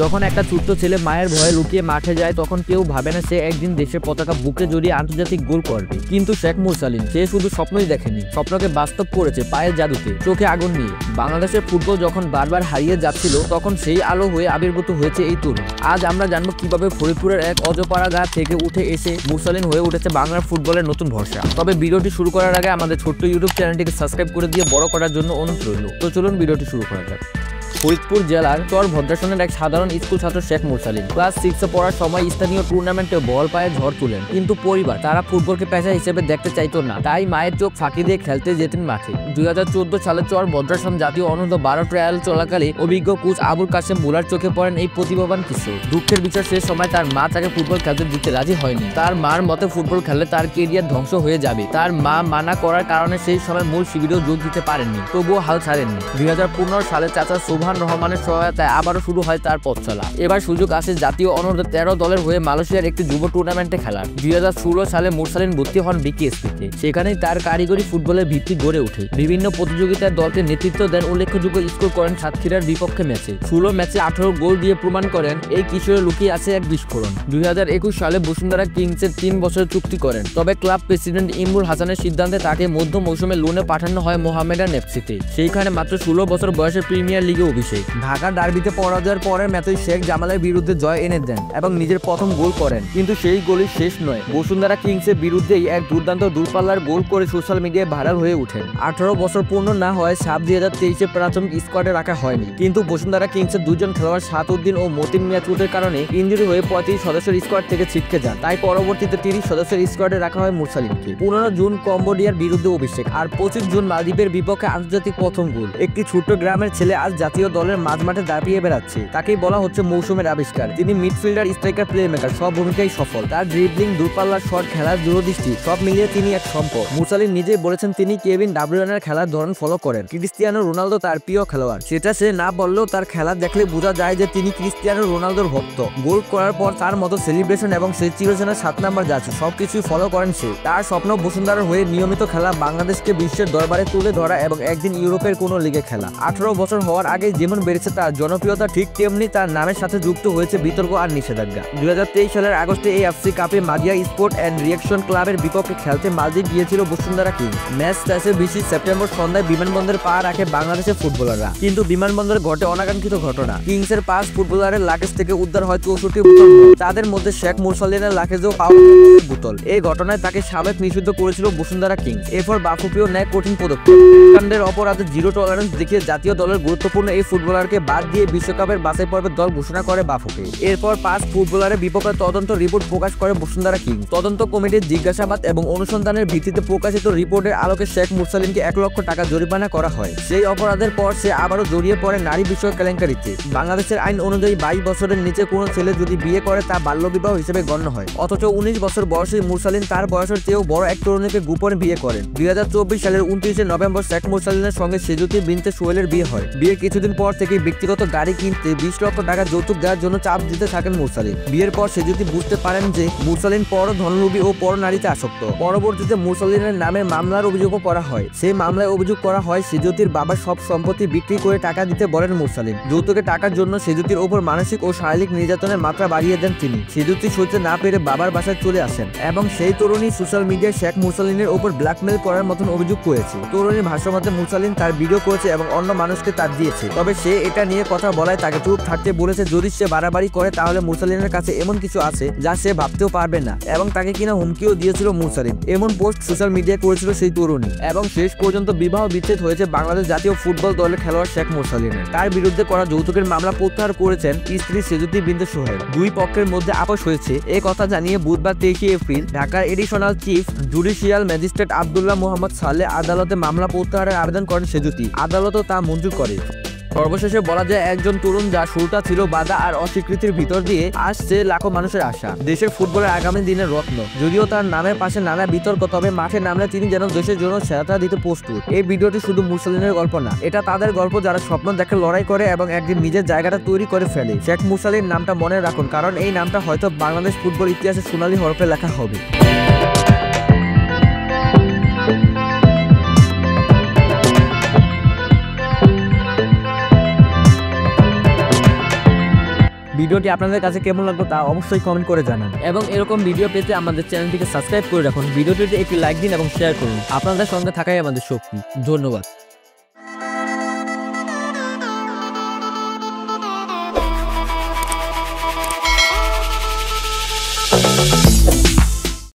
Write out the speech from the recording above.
যখন একটা ছোট্ট ছেলে মায়ের ভয়ে লুকিয়ে মাঠে যায় তখন কেউ ভাবে না সে একদিন দেশের পতাকা বুকে জড়িয়ে আন্তর্জাতিক গোল করবে। কিন্তু শেখ মুরসালিন সে শুধু স্বপ্নই দেখেনি, স্বপ্নকে বাস্তব করেছে পায়ের জাদুতে, চোখে আগুন নিয়ে। বাংলাদেশের ফুটবল যখন বারবার হারিয়ে যাচ্ছিল তখন সেই আলো হয়ে আবির্ভূত হয়েছে এই তরুণ। আজ আমরা জানবো কিভাবে ফরিদপুরের এক অজপাড়া গা থেকে উঠে এসে মুরসালিন হয়ে উঠেছে বাংলার ফুটবলের নতুন ভরসা। তবে ভিডিওটি শুরু করার আগে আমাদের ছোট্ট ইউটিউব চ্যানেলটিকে সাবস্ক্রাইব করে দিয়ে বড় করার জন্য অনুরোধ রইল। তো চলুন ভিডিওটি শুরু করা যাক। ফরিদপুর জেলার চর ভদ্রাসনের এক সাধারণ স্কুল ছাত্র শেখ মুরসালিন ক্লাস 6 পড়ার সময় স্থানীয় টুর্নামেন্টে বল পায়ে ঝড় তুলেন। কিন্তু পরিবার তারা ফুটবলকে পেশা হিসেবে দেখতে চাইতো না, তাই মায়ের চোখ ফাঁকি দিয়ে খেলতে যেতেন মাঠে। 2014 সালে চর ভদ্রাসন জাতীয় অনূর্ধ্ব 12 ট্রায়াল চলাকালে অভিজ্ঞ কোচ আবুল কাশেম বুলার চোখে পড়েন এই প্রতিভাবান কিশোর। দুঃখের বিষয় সে সময় তার মা তাকে ফুটবল খেলতে দিতে রাজি হয়নি। তার মার মতে ফুটবল খেললে তার কেরিয়ার ধ্বংস হয়ে যাবে। তার মা মানা করার কারণে সেই সময় মূল শিবিরেও যোগ দিতে পারেননি, তবুও হাল ছাড়েননি। 2015 সালে চাচা সোবহান রহমানের সহায়তায় আবারও শুরু হয় তার পথ চলা। এবার সুযোগ আসে জাতীয় অনূর্ধ্ব 13 দলের হয়ে মালয়েশিয়ার একটি যুব টুর্নামেন্টে খেলার। 2016 সালে মুরসালিন ভর্তি হন বিকেএসপিতে। সেখানেই তার কারিগরি ফুটবলের ভিত্তি গড়ে ওঠে। বিভিন্ন প্রতিযোগিতায় দলকে নেতৃত্ব দেন, উল্লেখযোগ্য স্কোর করেন সাতক্ষীরার বিপক্ষে ম্যাচে। 16 ম্যাচে 18 গোল দিয়ে প্রমাণ করেন এই কিশোরে লুকিয়ে আছে এক বিস্ফোরণ। 2021 সালে বসুন্ধরা কিংসের 3 বছরের চুক্তি করেন। তবে ক্লাব প্রেসিডেন্ট ইমরুল হাসানের সিদ্ধান্তে তাকে মধ্য মৌসুমে লোনে পাঠানো হয় মোহামেডান এফসিতে। সেইখানে মাত্র 16 বছর বয়সে প্রিমিয়ার লিগে অভিষেক। ঢাকা ডার্বিতে পরাজয়ের পরের ম্যাচে শেখ জামালের বিরুদ্ধে জয় এনে দেন এবং নিজের প্রথম গোল করেন। কিন্তু সেই গোলই শেষ নয়, বসুন্ধরা কিংসের বিরুদ্ধেই এক দুর্দান্ত দূরপাল্লার গোল করে সোশ্যাল মিডিয়ায় ভাইরাল হয়ে ওঠেন। 18 বছর পূর্ণ না হয় সাব 2023 প্রাথমিক স্কোয়াডে রাখা হয়নি। কিন্তু বসুন্ধরা কিংসের দুজন খেলোয়াড় সাতউদ্দিন ও মতিন মিয়া চোটের কারণে ইনজুরি হয়ে 35 সদস্যের স্কোয়াড থেকে ছিটকে যান। তাই পরবর্তীতে 30 সদস্যের স্কোয়াডে রাখা হয় মুরসালিনকে। 15 জুন কম্বোডিয়ার বিরুদ্ধে অভিষেক আর 25 জুন মালদ্বীপের বিপক্ষে আন্তর্জাতিক প্রথম গোল। একটি ছোট্ট গ্রামের ছেলে আজ জাতীয় দলের মাঝমাঠে দাঁড়িয়ে বেড়াচ্ছে। তাকেই বলা হচ্ছে মৌসুমের আবিষ্কার। তিনি মিডফিল্ডার, স্ট্রাইকার, প্লে মেকার সব ভূমিকাই সফল। তার ড্রিবলিং, দূরপাল্লার শট, খেলার দূরদৃষ্টি সব মিলিয়ে তিনি এক সম্পদ। মুরসালিন নিজেই বলেছেন তিনি কেভিন ডাব্রিউয়ানের খেলার ধরন ফলো করেন। ক্রিস্টিয়ানো রোনালদো তার প্রিয় খেলোয়াড়, সেটা সে না বললেও তার খেলা দেখলে বোঝা যায় যে তিনি ক্রিস্টিয়ানো রোনালদোর ভক্ত। গোল করার পর তার মতো সেলিব্রেশন এবং সে চিরচেনা 7 নাম্বার যাচ্ছে সবকিছুই ফলো করেন সে। তার স্বপ্ন বসুন্ধরার হয়ে নিয়মিত খেলা, বাংলাদেশকে বিশ্বের দরবারে তুলে ধরা এবং একদিন ইউরোপের কোনো লিগে খেলা। 18 বছর হওয়ার আগে যেমন বেড়েছে তার জনপ্রিয়তা, ঠিক তেমনি তার নামের সাথে যুক্ত হয়েছে বিতর্ক আর নিষেধাজ্ঞা। 2023 সালের আগস্টে এই এফসি কাপে মাদিয়া স্পোর্ট অ্যান্ড রিয়াকশন ক্লাবের বিপক্ষে খেলতে মালদ্বীপ গিয়েছিল বসুন্ধরা কিংস। ম্যাচ শেষে 20 সেপ্টেম্বর সন্ধ্যায় বিমানবন্দরে পা রাখে বাংলাদেশের ফুটবলাররা। কিন্তু বিমানবন্দরে ঘটে অনাকাঙ্ক্ষিত ঘটনা। কিংসের 5 ফুটবলারের লাগেজ থেকে উদ্ধার হয় 64 বোতল। তাদের মধ্যে শেখ মুরসালিনের লাগেজও পাওয়া বোতল। এই ঘটনায় তাকে সাবেক নিষিদ্ধ করেছিল বসুন্ধরা কিংস। এরপর বাফুফেও নেয় কঠিন পদক্ষেপ। কাণ্ডের অপরাধে জিরো টলারেন্স দেখিয়ে জাতীয় দলের গুরুত্বপূর্ণ এই ফুটবলারকে বাদ দিয়ে বিশ্বকাপের বাছাই পর্বের দল ঘোষণা করে বাফুফে। এরপর 5 ফুটবলারের বিপক্ষে তদন্ত রিপোর্ট প্রকাশ করে বসুন্ধরা কিংস। তদন্ত কমিটির জিজ্ঞাসাবাদ এবং অনুসন্ধানের ভিত্তিতে প্রকাশিত রিপোর্টের আলোকে শেখ মুরসালিনকে 1 লক্ষ টাকা জরিমানা করা হয়। সেই অপরাধের পর সে আবারও জড়িয়ে পড়ে নারী বিষয়ক কেলেঙ্কারিতে। বাংলাদেশের আইন অনুযায়ী 22 বছরের নিচে কোনো ছেলে যদি বিয়ে করে তা বাল্যবিবাহ হিসেবে গণ্য হয়। অথচ 19 বছর বয়সী মুরসালিন তার বয়সের চেয়েও বড় এক তরুণীকে গোপনে বিয়ে করেন। 2024 সালের 29 নভেম্বর শেখ মুরসালিনের সঙ্গে সেজুতি বিনতে সোহেলের বিয়ে হয়। বিয়ের কিছুদিন পর থেকে ব্যক্তিগত গাড়ি কিনতে 20 লক্ষ টাকা যৌতুক দেওয়ার জন্য চাপ দিতে থাকেন মুরসালিন। বিয়ের পর সেজুতি বুঝতে পারেন যে মুরসালিন পর ধনলোভী ও পর নারীতে আসক্ত। পরবর্তীতে মুরসালিনের নামে মামলার অভিযোগও করা হয়। সেই মামলায় অভিযোগ করা হয় সেজুতির বাবা সব সম্পত্তি বিক্রি করে টাকা দিতে বলেন মুরসালিন। যৌতুকের টাকার জন্য সেজুতির ওপর মানসিক ও শারীরিক নির্যাতনের মাত্রা বাড়িয়ে দেন তিনি। সেজুতি সহ্য না পেরে বাবার বাসায় চলে আসেন এবং সেই তরুণী সোশ্যাল মিডিয়ায় শেখ মুরসালিনের ওপর ব্ল্যাকমেল করার মতন অভিযোগ করেছে। তরুণীর ভাষ্যমতে মুরসালিন তার ভিডিও করেছে এবং অন্য মানুষকে তার দিয়েছে। তবে সে এটা নিয়ে কথা বলায় তাকে চুপ থাকতে বলেছে। যদি সে বাড়াবাড়ি করে তাহলে মুরসালিনের কাছে এমন কিছু আছে যা সে ভাবতেও পারবে না এবং তাকে কিনা হুমকিও দিয়েছিল মুরসালিন। এমন পোস্ট সোশ্যাল মিডিয়ায় করেছিল সেই তরুণী এবং শেষ পর্যন্ত বিবাহ বিচ্ছেদ হয়েছে বাংলাদেশ জাতীয় ফুটবল দলের খেলোয়াড় শেখ মুরসালিনের। তার বিরুদ্ধে করা যৌতুকের মামলা প্রত্যাহার করেছেন স্ত্রী সেজুতি বিনতে সোহেল। দুই পক্ষের মধ্যে আপোষ হয়েছে এ কথা জানিয়ে বুধবার 23 এপ্রিল ঢাকার additional chief judicial magistrate Abdullah Mohammad Saleh আদালতে মামলা প্রত্যাহারের আবেদন করেন সেজুতি। আদালতও তা মঞ্জুর করে। সর্বশেষে বলা যায় একজন তরুণ যা শুরুটা ছিল বাধা আর অস্বীকৃতির ভিতর দিয়ে আসছে লাখো মানুষের আশা। দেশের ফুটবলের আগামী দিনের রত্ন। যদিও তার নামের পাশে নানা বিতর্ক, তবে মাঠে নামলে তিনি যেন দেশের জন্য সেরাটা দিতে প্রস্তুত। এই ভিডিওটি শুধু মুরসালিনের গল্প না, এটা তাদের গল্প যারা স্বপ্ন দেখে, লড়াই করে এবং একদিন নিজের জায়গাটা তৈরি করে ফেলে। শেখ মুরসালিন নামটা মনে রাখুন, কারণ এই নামটা হয়তো বাংলাদেশ ফুটবল ইতিহাসে সোনালী হরফে লেখা হবে। ভিডিওটি আপনাদের কাছে কেমন লাগলো তা অবশ্যই কমেন্ট করে জানান এবং এরকম ভিডিও পেতে আমাদের চ্যানেলটিকে সাবস্ক্রাইব করে রাখুন। ভিডিওটিতে একটি লাইক দিন এবং শেয়ার করুন। আপনাদের সঙ্গে থাকাই আমাদের শক্তি। ধন্যবাদ।